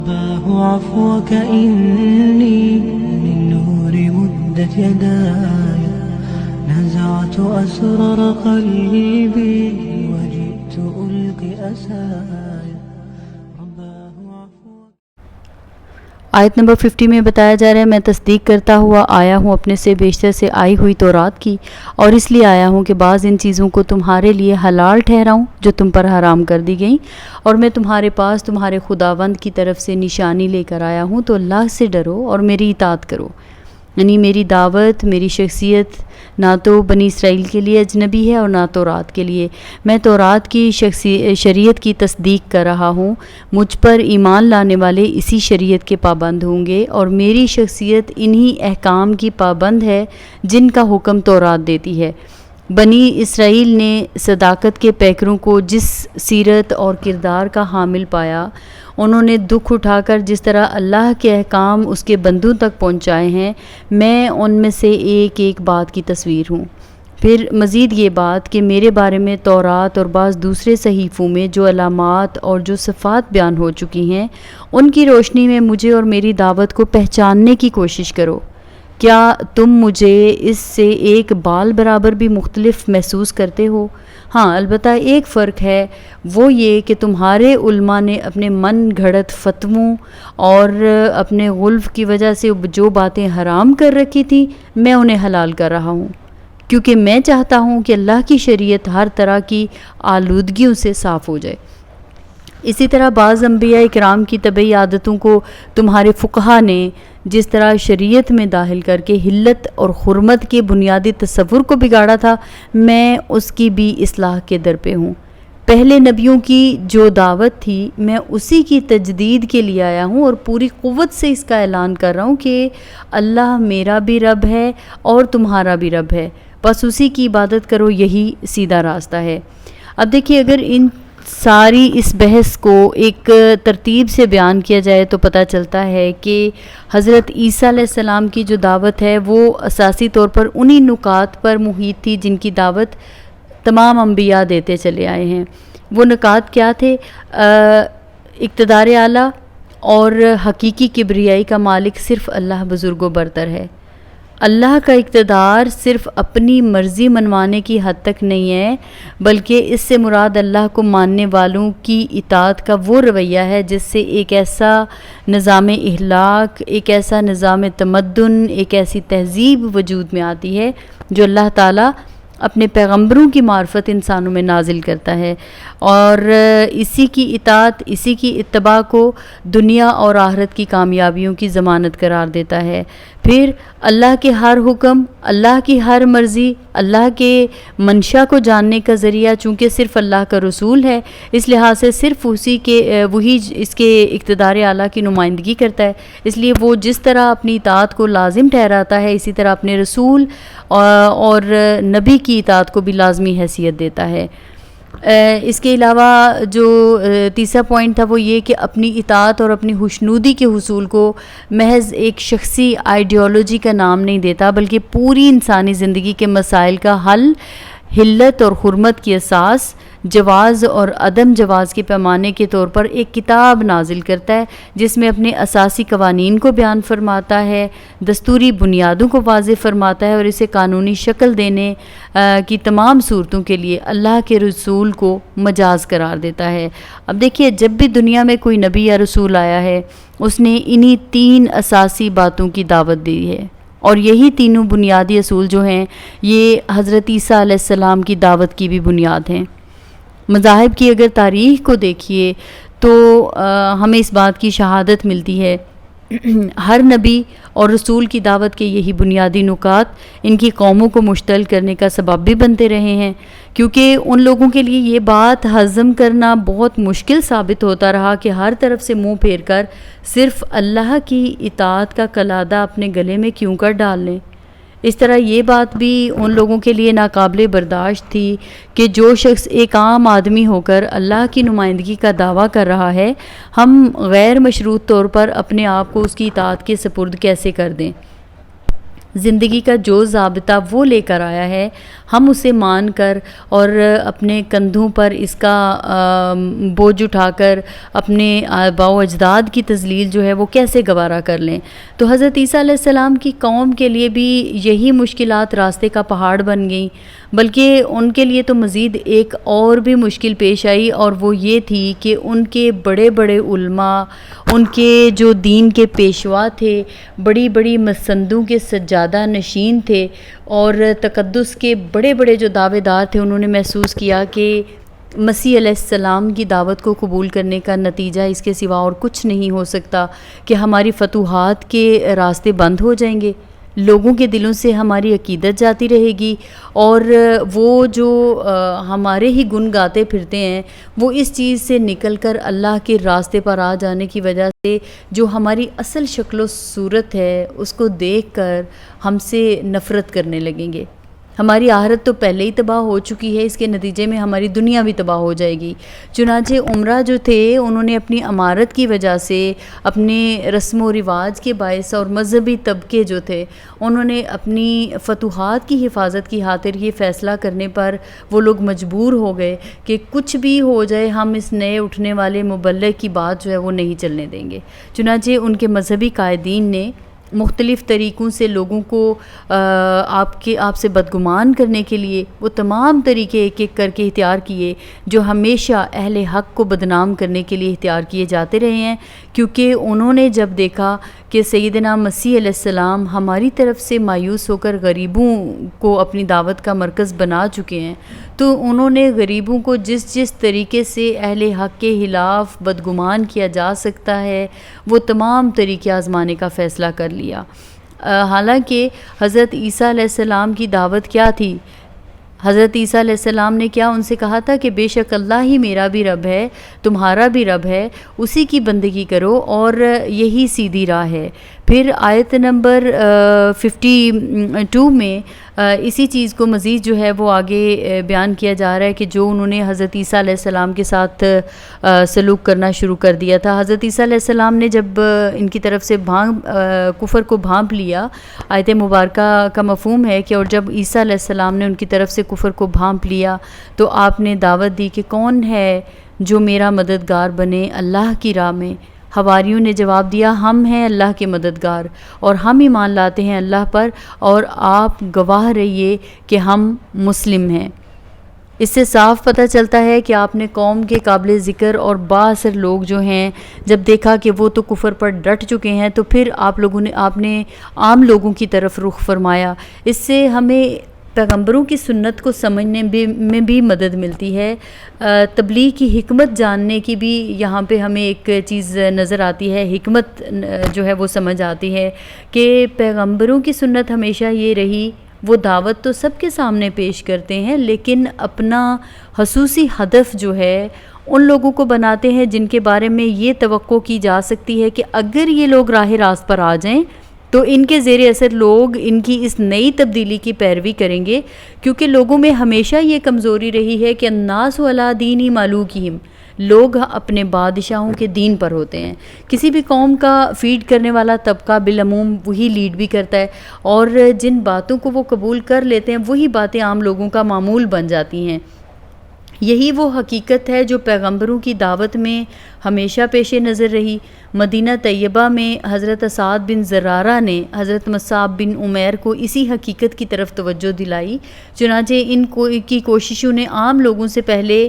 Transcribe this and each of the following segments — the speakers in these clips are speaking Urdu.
الله عفوك إني للنور مدت يداي نزعت أسرار قلبي وجئت ألقي أساي رباه عفوك. آیت نمبر 50 میں بتایا جا رہا ہے، میں تصدیق کرتا ہوا آیا ہوں اپنے سے بیشتر سے آئی ہوئی تورات کی، اور اس لیے آیا ہوں کہ بعض ان چیزوں کو تمہارے لیے حلال ٹھہراؤں جو تم پر حرام کر دی گئیں، اور میں تمہارے پاس تمہارے خداوند کی طرف سے نشانی لے کر آیا ہوں، تو اللہ سے ڈرو اور میری اطاعت کرو. یعنی میری دعوت، میری شخصیت نہ تو بنی اسرائیل کے لیے اجنبی ہے اور نہ تورات کے لیے. میں تورات کی شریعت کی تصدیق کر رہا ہوں، مجھ پر ایمان لانے والے اسی شریعت کے پابند ہوں گے، اور میری شخصیت انہی احکام کی پابند ہے جن کا حکم تورات دیتی ہے. بنی اسرائیل نے صداقت کے پیکروں کو جس سیرت اور کردار کا حامل پایا، انہوں نے دکھ اٹھا کر جس طرح اللہ کے احکام اس کے بندوں تک پہنچائے ہیں، میں ان میں سے ایک ایک بات کی تصویر ہوں. پھر مزید یہ بات کہ میرے بارے میں تورات اور بعض دوسرے صحیفوں میں جو علامات اور جو صفات بیان ہو چکی ہیں، ان کی روشنی میں مجھے اور میری دعوت کو پہچاننے کی کوشش کرو. کیا تم مجھے اس سے ایک بال برابر بھی مختلف محسوس کرتے ہو؟ ہاں، البتہ ایک فرق ہے، وہ یہ کہ تمہارے علماء نے اپنے من گھڑت فتووں اور اپنے غلف کی وجہ سے جو باتیں حرام کر رکھی تھیں، میں انہیں حلال کر رہا ہوں، کیونکہ میں چاہتا ہوں کہ اللہ کی شریعت ہر طرح کی آلودگیوں سے صاف ہو جائے. اسی طرح بعض انبیاء اکرام کی طبعی عادتوں کو تمہارے فقہا نے جس طرح شریعت میں داخل کر کے حلت اور حرمت کے بنیادی تصور کو بگاڑا تھا، میں اس کی بھی اصلاح کے در پہ ہوں. پہلے نبیوں کی جو دعوت تھی، میں اسی کی تجدید کے لیے آیا ہوں، اور پوری قوت سے اس کا اعلان کر رہا ہوں کہ اللہ میرا بھی رب ہے اور تمہارا بھی رب ہے، بس اسی کی عبادت کرو، یہی سیدھا راستہ ہے. اب دیکھیے، اگر ان ساری اس بحث کو ایک ترتیب سے بیان کیا جائے تو پتہ چلتا ہے کہ حضرت عیسیٰ علیہ السلام کی جو دعوت ہے وہ اساسی طور پر انہی نکات پر محیط تھی جن کی دعوت تمام انبیاء دیتے چلے آئے ہیں. وہ نکات کیا تھے؟ اقتدار اعلیٰ اور حقیقی کبریائی کا مالک صرف اللہ بزرگ و برتر ہے. اللہ کا اقتدار صرف اپنی مرضی منوانے کی حد تک نہیں ہے، بلکہ اس سے مراد اللہ کو ماننے والوں کی اطاعت کا وہ رویہ ہے جس سے ایک ایسا نظام اخلاق، ایک ایسا نظام تمدن، ایک ایسی تہذیب وجود میں آتی ہے جو اللہ تعالیٰ اپنے پیغمبروں کی معرفت انسانوں میں نازل کرتا ہے، اور اسی کی اطاعت، اسی کی اتباع کو دنیا اور آخرت کی کامیابیوں کی ضمانت قرار دیتا ہے. پھر اللہ کے ہر حکم، اللہ کی ہر مرضی، اللہ کے منشا کو جاننے کا ذریعہ چونکہ صرف اللہ کا رسول ہے، اس لحاظ سے صرف وہی اس کے اقتدار اعلیٰ کی نمائندگی کرتا ہے. اس لیے وہ جس طرح اپنی اطاعت کو لازم ٹھہراتا ہے، اسی طرح اپنے رسول اور نبی کی اطاعت کو بھی لازمی حیثیت دیتا ہے. اس کے علاوہ جو تیسرا پوائنٹ تھا وہ یہ کہ اپنی اطاعت اور اپنی خوشنودی کے حصول کو محض ایک شخصی آئیڈیالوجی کا نام نہیں دیتا، بلکہ پوری انسانی زندگی کے مسائل کا حل، حلت اور حرمت کی اساس، جواز اور عدم جواز کے پیمانے کے طور پر ایک کتاب نازل کرتا ہے جس میں اپنے اساسی قوانین کو بیان فرماتا ہے، دستوری بنیادوں کو واضح فرماتا ہے، اور اسے قانونی شکل دینے کی تمام صورتوں کے لیے اللہ کے رسول کو مجاز قرار دیتا ہے. اب دیکھیے، جب بھی دنیا میں کوئی نبی یا رسول آیا ہے، اس نے انہی 3 اساسی باتوں کی دعوت دی ہے، اور یہی تینوں بنیادی اصول جو ہیں یہ حضرت عیسیٰ علیہ السلام کی دعوت کی بھی بنیاد ہیں. مذاہب کی اگر تاریخ کو دیکھیے تو ہمیں اس بات کی شہادت ملتی ہے، ہر نبی اور رسول کی دعوت کے یہی بنیادی نکات ان کی قوموں کو مشتعل کرنے کا سبب بھی بنتے رہے ہیں، کیونکہ ان لوگوں کے لیے یہ بات ہضم کرنا بہت مشکل ثابت ہوتا رہا کہ ہر طرف سے منہ پھیر کر صرف اللہ کی اطاعت کا قلادہ اپنے گلے میں کیوں کر ڈال لیں. اس طرح یہ بات بھی ان لوگوں کے لیے ناقابل برداشت تھی کہ جو شخص ایک عام آدمی ہو کر اللہ کی نمائندگی کا دعویٰ کر رہا ہے، ہم غیر مشروط طور پر اپنے آپ کو اس کی اطاعت کے سپرد کیسے کر دیں. زندگی کا جو ضابطہ وہ لے کر آیا ہے ہم اسے مان کر اور اپنے کندھوں پر اس کا بوجھ اٹھا کر اپنے آباء و اجداد کی تذلیل جو ہے وہ کیسے گوارا کر لیں؟ تو حضرت عیسیٰ علیہ السلام کی قوم کے لیے بھی یہی مشکلات راستے کا پہاڑ بن گئیں، بلکہ ان کے لیے تو مزید ایک اور بھی مشکل پیش آئی، اور وہ یہ تھی کہ ان کے بڑے بڑے علماء، ان کے جو دین کے پیشوا تھے، بڑی بڑی مسندوں کے سجادہ نشین تھے اور تقدس کے بڑے بڑے جو دعوے دار تھے، انہوں نے محسوس کیا کہ مسیح علیہ السلام کی دعوت کو قبول کرنے کا نتیجہ اس کے سوا اور کچھ نہیں ہو سکتا کہ ہماری فتوحات کے راستے بند ہو جائیں گے، لوگوں کے دلوں سے ہماری عقیدت جاتی رہے گی، اور وہ جو ہمارے ہی گن گاتے پھرتے ہیں وہ اس چیز سے نکل کر اللہ کے راستے پر آ جانے کی وجہ سے جو ہماری اصل شکل و صورت ہے اس کو دیکھ کر ہم سے نفرت کرنے لگیں گے۔ ہماری آخرت تو پہلے ہی تباہ ہو چکی ہے، اس کے نتیجے میں ہماری دنیا بھی تباہ ہو جائے گی۔ چنانچہ عمرہ جو تھے انہوں نے اپنی امارت کی وجہ سے، اپنے رسم و رواج کے باعث اور مذہبی طبقے جو تھے انہوں نے اپنی فتوحات کی حفاظت کی خاطر یہ فیصلہ کرنے پر وہ لوگ مجبور ہو گئے کہ کچھ بھی ہو جائے ہم اس نئے اٹھنے والے مبلغ کی بات جو ہے وہ نہیں چلنے دیں گے۔ چنانچہ ان کے مذہبی قائدین نے مختلف طریقوں سے لوگوں کو آپ سے بدگمان کرنے کے لیے وہ تمام طریقے ایک ایک کر کے اختیار کیے جو ہمیشہ اہل حق کو بدنام کرنے کے لیے اختیار کیے جاتے رہے ہیں، کیونکہ انہوں نے جب دیکھا کہ سیدنا مسیح علیہ السلام ہماری طرف سے مایوس ہو کر غریبوں کو اپنی دعوت کا مرکز بنا چکے ہیں، تو انہوں نے غریبوں کو جس طریقے سے اہل حق کے خلاف بدگمان کیا جا سکتا ہے وہ تمام طریقے آزمانے کا فیصلہ کر لیا۔ حالانکہ حضرت عیسیٰ علیہ السلام کی دعوت کیا تھی؟ حضرت عیسیٰ علیہ السلام نے کیا ان سے کہا تھا کہ بے شک اللہ ہی میرا بھی رب ہے، تمہارا بھی رب ہے، اسی کی بندگی کرو اور یہی سیدھی راہ ہے۔ پھر آیت نمبر 52 میں اسی چیز کو مزید جو ہے وہ آگے بیان کیا جا رہا ہے کہ جو انہوں نے حضرت عیسیٰ علیہ السلام کے ساتھ سلوک کرنا شروع کر دیا تھا۔ حضرت عیسیٰ علیہ السلام نے جب ان کی طرف سے کفر کو بھانپ لیا، آیت مبارکہ کا مفہوم ہے کہ اور جب عیسیٰ علیہ السلام نے ان کی طرف سے کفر کو بھانپ لیا تو آپ نے دعوت دی کہ کون ہے جو میرا مددگار بنے اللہ کی راہ میں؟ حواریوں نے جواب دیا ہم ہیں اللہ کے مددگار اور ہم ایمان لاتے ہیں اللہ پر، اور آپ گواہ رہیے کہ ہم مسلم ہیں۔ اس سے صاف پتہ چلتا ہے کہ آپ نے قوم کے قابل ذکر اور با اثر لوگ جو ہیں جب دیکھا کہ وہ تو کفر پر ڈٹ چکے ہیں تو پھر آپ نے عام لوگوں کی طرف رخ فرمایا۔ اس سے ہمیں پیغمبروں کی سنت کو سمجھنے میں بھی مدد ملتی ہے، تبلیغ کی حکمت جاننے کی بھی یہاں پہ ہمیں ایک چیز نظر آتی ہے، حکمت جو ہے وہ سمجھ آتی ہے کہ پیغمبروں کی سنت ہمیشہ یہ رہی، وہ دعوت تو سب کے سامنے پیش کرتے ہیں لیکن اپنا خصوصی ہدف جو ہے ان لوگوں کو بناتے ہیں جن کے بارے میں یہ توقع کی جا سکتی ہے کہ اگر یہ لوگ راہ راست پر آ جائیں تو ان کے زیر اثر لوگ ان کی اس نئی تبدیلی کی پیروی کریں گے، کیونکہ لوگوں میں ہمیشہ یہ کمزوری رہی ہے کہ الناس علی دین ملوکہم، لوگ اپنے بادشاہوں کے دین پر ہوتے ہیں۔ کسی بھی قوم کا فیڈ کرنے والا طبقہ بالعموم وہی لیڈ بھی کرتا ہے، اور جن باتوں کو وہ قبول کر لیتے ہیں وہی باتیں عام لوگوں کا معمول بن جاتی ہیں۔ یہی وہ حقیقت ہے جو پیغمبروں کی دعوت میں ہمیشہ پیش نظر رہی۔ مدینہ طیبہ میں حضرت اسعد بن زرارہ نے حضرت مصعب بن عمیر کو اسی حقیقت کی طرف توجہ دلائی، چنانچہ کی کوششوں نے عام لوگوں سے پہلے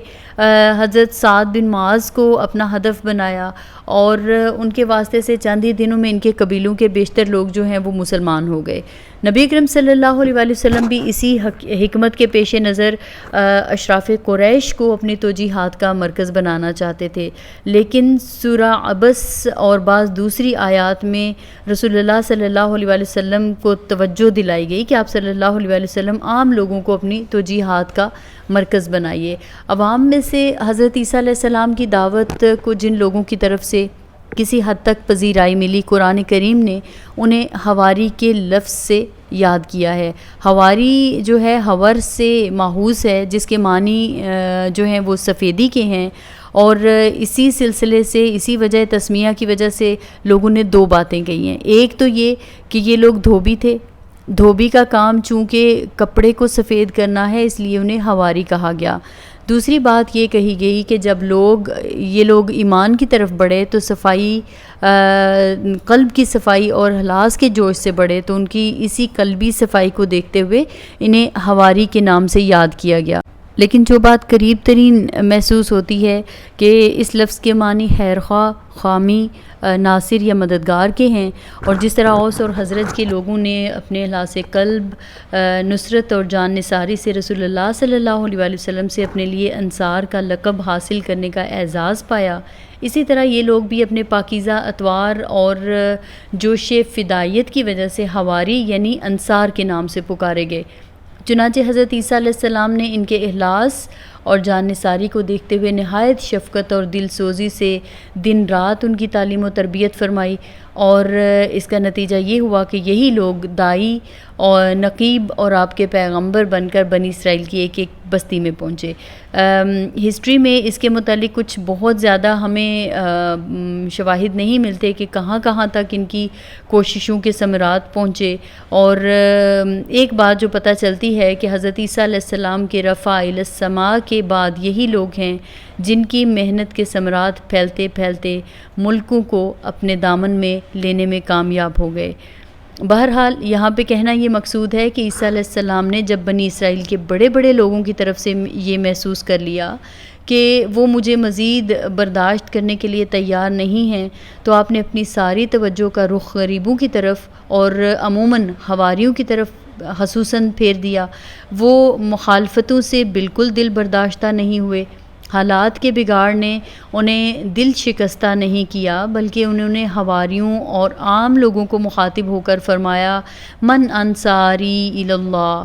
حضرت سعد بن معاذ کو اپنا ہدف بنایا، اور ان کے واسطے سے چند ہی دنوں میں ان کے قبیلوں کے بیشتر لوگ جو ہیں وہ مسلمان ہو گئے۔ نبی اکرم صلی اللہ علیہ وآلہ وسلم بھی اسی حکمت کے پیش نظر اشراف قریش کو اپنی توجیہات کا مرکز بنانا چاہتے تھے، لیکن سورہ عبس اور بعض دوسری آیات میں رسول اللہ صلی اللہ علیہ وآلہ وسلم کو توجہ دلائی گئی کہ آپ صلی اللہ علیہ وآلہ وسلم عام لوگوں کو اپنی توجیہات کا مرکز بنائیے۔ عوام میں سے حضرت عیسیٰ علیہ السلام کی دعوت کو جن لوگوں کی طرف سے کسی حد تک پذیرائی ملی، قرآن کریم نے انہیں حواری کے لفظ سے یاد کیا ہے۔ حواری جو ہے حور سے ماخوذ ہے، جس کے معنی جو ہیں وہ سفیدی کے ہیں، اور اسی سلسلے سے اسی وجہ تسمیہ کی وجہ سے لوگوں نے دو باتیں کہی ہیں۔ ایک تو یہ کہ یہ لوگ دھوبی تھے، دھوبی کا کام چونکہ کپڑے کو سفید کرنا ہے اس لیے انہیں حواری کہا گیا۔ دوسری بات یہ کہی گئی کہ جب یہ لوگ ایمان کی طرف بڑھے تو صفائی قلب کی صفائی اور اخلاص کے جوش سے بڑھے، تو ان کی اسی قلبی صفائی کو دیکھتے ہوئے انہیں حواری کے نام سے یاد کیا گیا۔ لیکن جو بات قریب ترین محسوس ہوتی ہے کہ اس لفظ کے معنی خیرخواہ، حامی، ناصر یا مددگار کے ہیں، اور جس طرح اوس اور حضرت کے لوگوں نے اپنے اخلاص قلب، نصرت اور جان نثاری سے رسول اللہ صلی اللہ علیہ وآلہ وسلم سے اپنے لیے انصار کا لقب حاصل کرنے کا اعزاز پایا، اسی طرح یہ لوگ بھی اپنے پاکیزہ اطوار اور جوش فدائیت کی وجہ سے حواری یعنی انصار کے نام سے پکارے گئے۔ چنانچہ حضرت عیسیٰ علیہ السلام نے ان کے اخلاص اور جان نثاری کو دیکھتے ہوئے نہایت شفقت اور دل سوزی سے دن رات ان کی تعلیم و تربیت فرمائی، اور اس کا نتیجہ یہ ہوا کہ یہی لوگ داعی اور نقیب اور آپ کے پیغمبر بن کر بنی اسرائیل کی ایک ایک بستی میں پہنچے۔ ہسٹری میں اس کے متعلق کچھ بہت زیادہ ہمیں شواہد نہیں ملتے کہ کہاں کہاں تک ان کی کوششوں کے ثمرات پہنچے، اور ایک بات جو پتہ چلتی ہے کہ حضرت عیسیٰ علیہ السلام کے رفع الی السماء کے بعد یہی لوگ ہیں جن کی محنت کے ثمرات پھیلتے پھیلتے ملکوں کو اپنے دامن میں لینے میں کامیاب ہو گئے۔ بہرحال یہاں پہ کہنا یہ مقصود ہے کہ عیسیٰ علیہ السلام نے جب بنی اسرائیل کے بڑے بڑے لوگوں کی طرف سے یہ محسوس کر لیا کہ وہ مجھے مزید برداشت کرنے کے لیے تیار نہیں ہیں، تو آپ نے اپنی ساری توجہ کا رخ غریبوں کی طرف اور عموماً حواریوں کی طرف خصوصاً پھیر دیا۔ وہ مخالفتوں سے بالکل دل برداشتہ نہیں ہوئے، حالات کے بگاڑ نے انہیں دل شکستہ نہیں کیا، بلکہ انہوں نے حواریوں اور عام لوگوں کو مخاطب ہو کر فرمایا من انصاری الی اللہ۔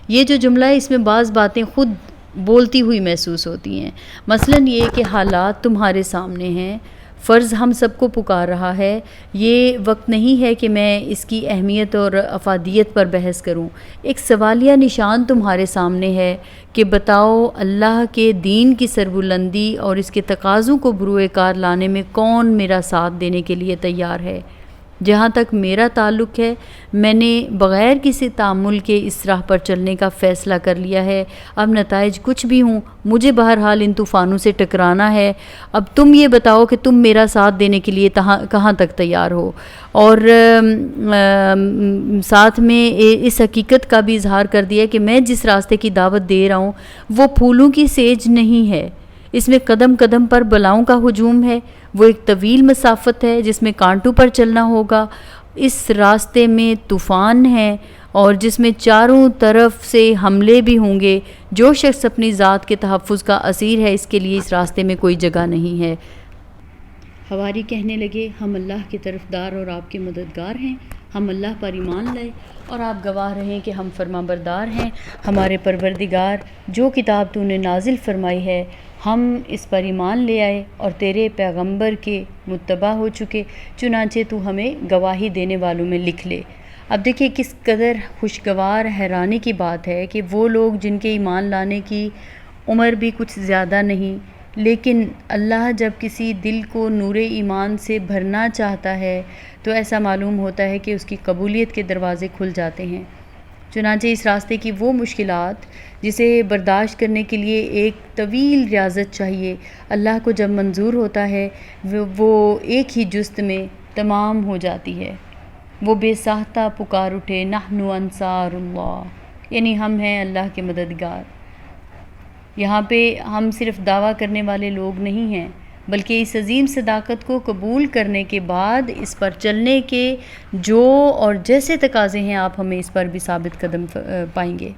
یہ جو جملہ ہے اس میں بعض باتیں خود بولتی ہوئی محسوس ہوتی ہیں، مثلاً یہ کہ حالات تمہارے سامنے ہیں، فرض ہم سب کو پکار رہا ہے، یہ وقت نہیں ہے کہ میں اس کی اہمیت اور افادیت پر بحث کروں۔ ایک سوالیہ نشان تمہارے سامنے ہے کہ بتاؤ اللہ کے دین کی سربلندی اور اس کے تقاضوں کو بروئے کار لانے میں کون میرا ساتھ دینے کے لیے تیار ہے؟ جہاں تک میرا تعلق ہے میں نے بغیر کسی تعامل کے اس راہ پر چلنے کا فیصلہ کر لیا ہے، اب نتائج کچھ بھی ہوں مجھے بہرحال ان طوفانوں سے ٹکرانا ہے۔ اب تم یہ بتاؤ کہ تم میرا ساتھ دینے کے لیے کہاں تک تیار ہو، اور ساتھ میں اس حقیقت کا بھی اظہار کر دیا کہ میں جس راستے کی دعوت دے رہا ہوں وہ پھولوں کی سیج نہیں ہے، اس میں قدم قدم پر بلاؤں کا ہجوم ہے، وہ ایک طویل مسافت ہے جس میں کانٹوں پر چلنا ہوگا، اس راستے میں طوفان ہے اور جس میں چاروں طرف سے حملے بھی ہوں گے۔ جو شخص اپنی ذات کے تحفظ کا اسیر ہے اس کے لیے اس راستے میں کوئی جگہ نہیں ہے۔ حواری کہنے لگے ہم اللہ کی طرفدار اور آپ کے مددگار ہیں، ہم اللہ پر ایمان لائے اور آپ گواہ رہیں کہ ہم فرما بردار ہیں۔ ہمارے پروردگار جو کتاب تو نے نازل فرمائی ہے ہم اس پر ایمان لے آئے اور تیرے پیغمبر کے متبع ہو چکے، چنانچہ تو ہمیں گواہی دینے والوں میں لکھ لے۔ اب دیکھیں کس قدر خوشگوار حیرانی کی بات ہے کہ وہ لوگ جن کے ایمان لانے کی عمر بھی کچھ زیادہ نہیں، لیکن اللہ جب کسی دل کو نور ایمان سے بھرنا چاہتا ہے تو ایسا معلوم ہوتا ہے کہ اس کی قبولیت کے دروازے کھل جاتے ہیں۔ چنانچہ اس راستے کی وہ مشکلات جسے برداشت کرنے کے لیے ایک طویل ریاضت چاہیے، اللہ کو جب منظور ہوتا ہے وہ ایک ہی جست میں تمام ہو جاتی ہے۔ وہ بے ساختہ پکار اٹھے نحن انصار اللہ، یعنی ہم ہیں اللہ کے مددگار۔ یہاں پہ ہم صرف دعویٰ کرنے والے لوگ نہیں ہیں، بلکہ اس عظیم صداقت کو قبول کرنے کے بعد اس پر چلنے کے جو اور جیسے تقاضے ہیں آپ ہمیں اس پر بھی ثابت قدم پائیں گے۔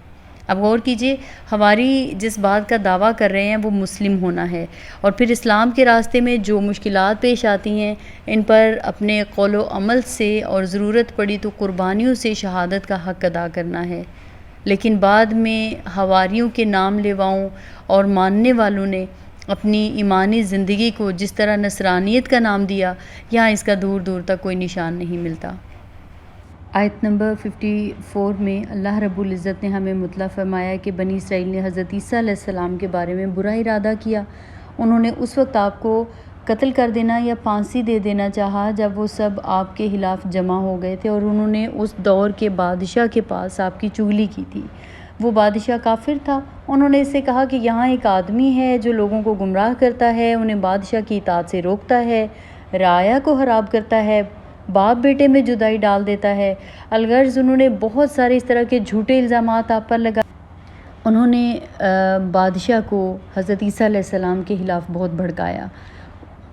اب غور کیجئے، ہماری جس بات کا دعویٰ کر رہے ہیں وہ مسلم ہونا ہے، اور پھر اسلام کے راستے میں جو مشکلات پیش آتی ہیں ان پر اپنے قول و عمل سے اور ضرورت پڑی تو قربانیوں سے شہادت کا حق ادا کرنا ہے۔ لیکن بعد میں حواریوں کے نام لیواؤں اور ماننے والوں نے اپنی ایمانی زندگی کو جس طرح نصرانیت کا نام دیا، یہاں اس کا دور دور تک کوئی نشان نہیں ملتا۔ آیت نمبر 54 میں اللہ رب العزت نے ہمیں مطلع فرمایا کہ بنی اسرائیل نے حضرت عیسیٰ علیہ السلام کے بارے میں برا ارادہ کیا، انہوں نے اس وقت آپ کو قتل کر دینا یا پھانسی دے دینا چاہا جب وہ سب آپ کے خلاف جمع ہو گئے تھے اور انہوں نے اس دور کے بادشاہ کے پاس آپ کی چغلی کی تھی۔ وہ بادشاہ کافر تھا۔ انہوں نے اس سے کہا کہ یہاں ایک آدمی ہے جو لوگوں کو گمراہ کرتا ہے، انہیں بادشاہ کی اطاعت سے روکتا ہے، رعایا کو خراب کرتا ہے، باپ بیٹے میں جدائی ڈال دیتا ہے۔ الغرض انہوں نے بہت سارے اس طرح کے جھوٹے الزامات آپ پر لگا۔ انہوں نے بادشاہ کو حضرت عیسیٰ علیہ السلام کے خلاف بہت بھڑکایا۔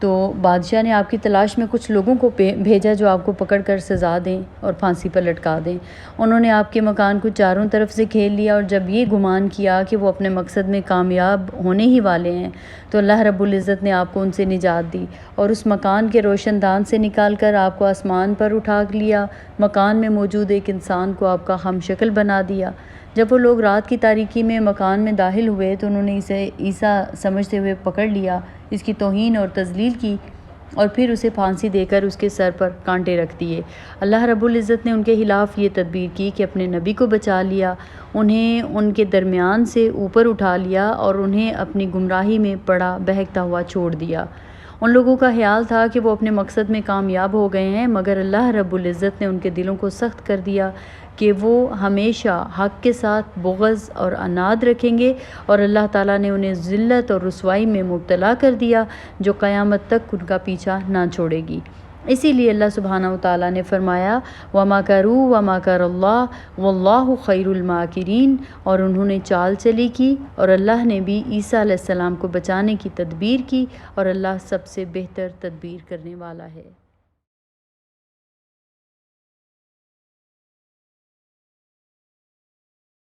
تو بادشاہ نے آپ کی تلاش میں کچھ لوگوں کو بھیجا جو آپ کو پکڑ کر سزا دیں اور پھانسی پر لٹکا دیں۔ انہوں نے آپ کے مکان کو چاروں طرف سے گھیر لیا اور جب یہ گمان کیا کہ وہ اپنے مقصد میں کامیاب ہونے ہی والے ہیں تو اللہ رب العزت نے آپ کو ان سے نجات دی اور اس مکان کے روشن دان سے نکال کر آپ کو آسمان پر اٹھا لیا۔ مکان میں موجود ایک انسان کو آپ کا ہم شکل بنا دیا۔ جب وہ لوگ رات کی تاریکی میں مکان میں داخل ہوئے تو انہوں نے اسے عیسیٰ سمجھتے ہوئے پکڑ لیا، اس کی توہین اور تذلیل کی اور پھر اسے پھانسی دے کر اس کے سر پر کانٹے رکھ دیے۔ اللہ رب العزت نے ان کے خلاف یہ تدبیر کی کہ اپنے نبی کو بچا لیا، انہیں ان کے درمیان سے اوپر اٹھا لیا اور انہیں اپنی گمراہی میں پڑا بہکتا ہوا چھوڑ دیا۔ ان لوگوں کا خیال تھا کہ وہ اپنے مقصد میں کامیاب ہو گئے ہیں، مگر اللہ رب العزت نے ان کے دلوں کو سخت کر دیا کہ وہ ہمیشہ حق کے ساتھ بغض اور عناد رکھیں گے اور اللہ تعالیٰ نے انہیں ذلت اور رسوائی میں مبتلا کر دیا جو قیامت تک ان کا پیچھا نہ چھوڑے گی۔ اسی لیے اللہ سبحانہ وتعالیٰ نے فرمایا وَمَكَرُوا وَمَكَرَ اللَّهُ وَاللَّهُ خَيْرُ الْمَاكِرِينَ، اور انہوں نے چال چلی کی اور اللہ نے بھی عیسیٰ علیہ السلام کو بچانے کی تدبیر کی اور اللہ سب سے بہتر تدبیر کرنے والا ہے۔